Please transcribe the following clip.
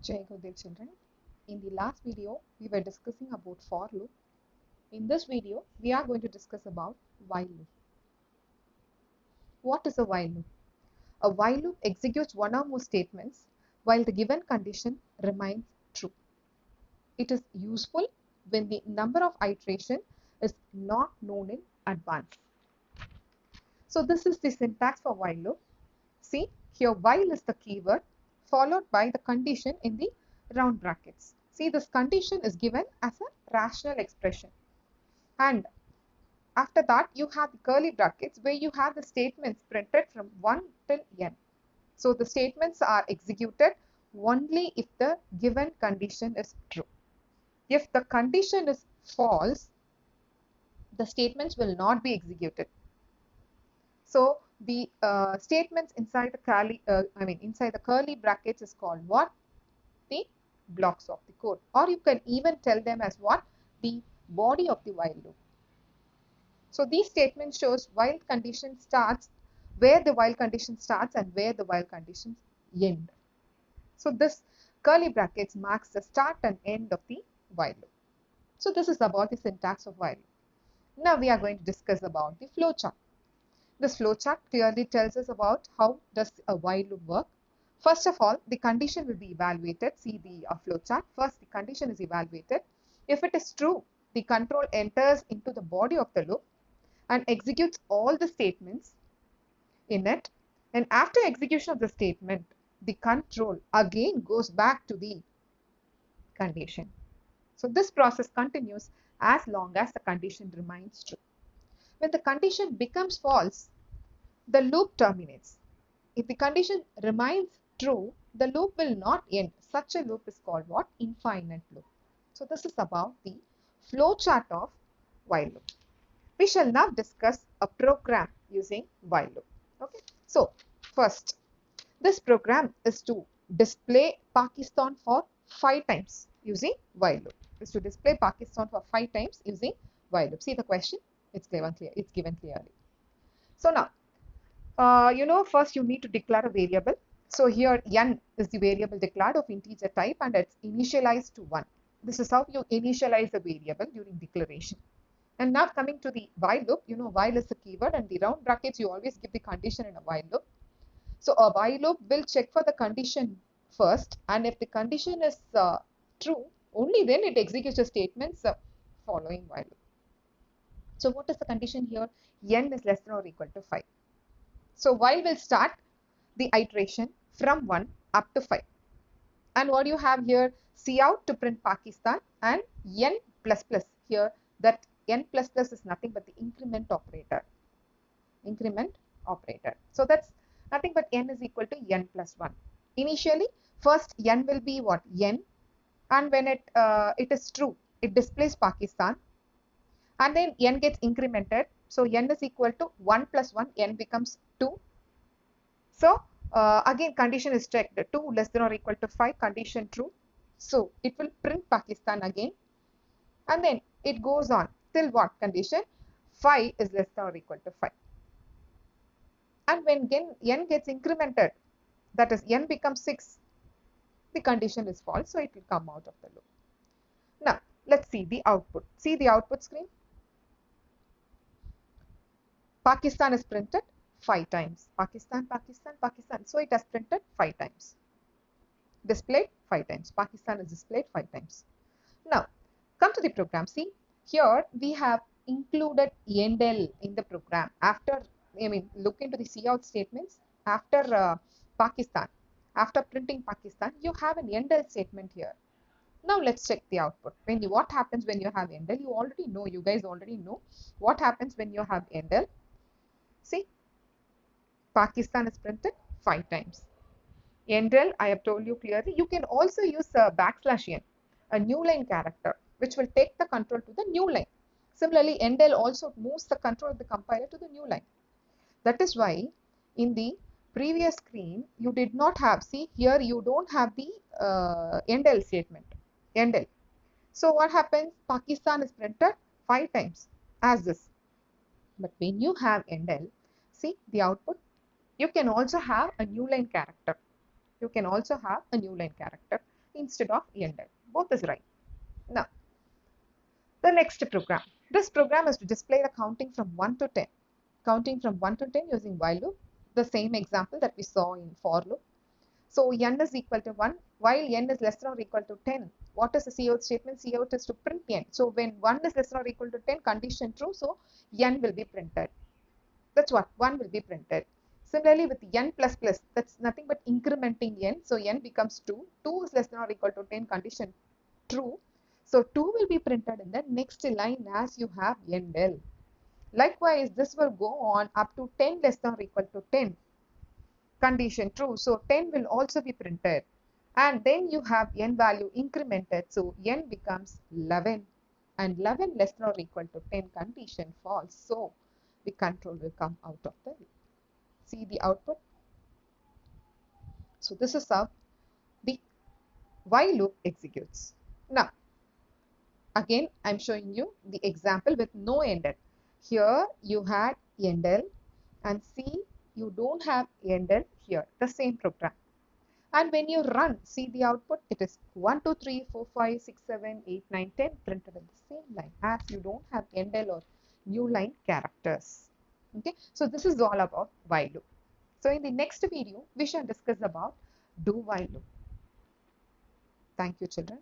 Jai Gurudev children. In the last video, we were discussing about for loop. In this video, we are going to discuss about while loop. What is a while loop? A while loop executes one or more statements while the given condition remains true. It is useful when the number of iteration is not known in advance. So this is the syntax for while loop. See, here while is the keyword followed by the condition in the round brackets. See, this condition is given as a rational expression. And after that, you have the curly brackets where you have the statements printed from 1 till n. So the statements are executed only if the given condition is true. If the condition is false, the statements will not be executed. So the statements inside the curly brackets is called what? The blocks of the code, or you can even tell them as what? The body of the while loop. So these statements shows while condition starts, where the while condition starts and where the while conditions end. So this curly brackets marks the start and end of the while loop. So this is about the syntax of while loop. Now we are going to discuss about the flowchart. This flowchart clearly tells us about how does a while loop work. First of all, the condition will be evaluated. See the flowchart. First, the condition is evaluated. If it is true, the control enters into the body of the loop and executes all the statements in it. And after execution of the statement, the control again goes back to the condition. So this process continues as long as the condition remains true. When the condition becomes false, the loop terminates. If the condition remains true, the loop will not end. Such a loop is called what? Infinite loop. So this is about the flowchart of while loop. We shall now discuss a program using while loop. Okay. So first, this program is to display Pakistan for 5 times using while loop. Is to display Pakistan for 5 times using while loop. See the question? It's given clearly. So now, first you need to declare a variable. So here n is the variable declared of integer type and it's initialized to 1. This is how you initialize a variable during declaration. And now coming to the while loop, while is the keyword and the round brackets, you always give the condition in a while loop. So a while loop will check for the condition first, and if the condition is true, only then it executes the statements following while loop. So what is the condition here? N is less than or equal to 5. So while will start the iteration from 1 up to 5. And what you have here? Cout to print Pakistan and n plus plus here. That n plus plus is nothing but the increment operator. So that's nothing but n is equal to n plus 1. Initially, first n will be what? N, and when it is true, it displays Pakistan, and then n gets incremented. So n is equal to 1 plus 1, n becomes 2. So again condition is checked, 2 less than or equal to 5, condition true. So it will print Pakistan again, and then it goes on till what condition? 5 is less than or equal to 5. And when n gets incremented, that is n becomes 6, the condition is false, so it will come out of the loop. Now let's see the output. See the output screen. Pakistan is printed 5 times. Pakistan, Pakistan, Pakistan. So it has printed 5 times. Displayed 5 times. Pakistan is displayed 5 times. Now come to the program. See here we have included endl in the program. After look into the cout statements. After Pakistan, after printing Pakistan, you have an endl statement here. Now let's check the output. What happens when you have endl? You guys already know what happens when you have endl. See, Pakistan is printed 5 times. Endl, I have told you clearly. You can also use \n, a new line character, which will take the control to the new line. Similarly, endl also moves the control of the compiler to the new line. That is why in the previous screen, you did not have, see here you don't have the endl statement, endl. So what happens? Pakistan is printed 5 times as this. But when you have endl, see the output, you can also have a new line character. In instead of endl. Both is right. Now, the next program. This program is to display the counting from 1 to 10. Counting from 1 to 10 using while loop. The same example that we saw in for loop. So n is equal to 1 while n is less than or equal to 10. What is the cout statement? Cout is to print n. So when 1 is less than or equal to 10, condition true, so n will be printed. That's what 1 will be printed. Similarly with n plus plus, that's nothing but incrementing n. So n becomes 2. 2 is less than or equal to 10, condition true. So 2 will be printed in the next line as you have endl. Likewise, this will go on up to 10 less than or equal to 10. Condition true. So 10 will also be printed. And then you have n value incremented. So n becomes 11. And 11 less than or equal to 10, condition false. So the control will come out of the loop. See the output. So this is how the while loop executes. Now, again, I'm showing you the example with no endl. Here you had endl and see you don't have endl here, the same program. And when you run, see the output, it is 1, 2, 3, 4, 5, 6, 7, 8, 9, 10 printed in the same line as you don't have endl or new line characters. Okay, so this is all about while loop. So in the next video, we shall discuss about do while loop. Thank you, children.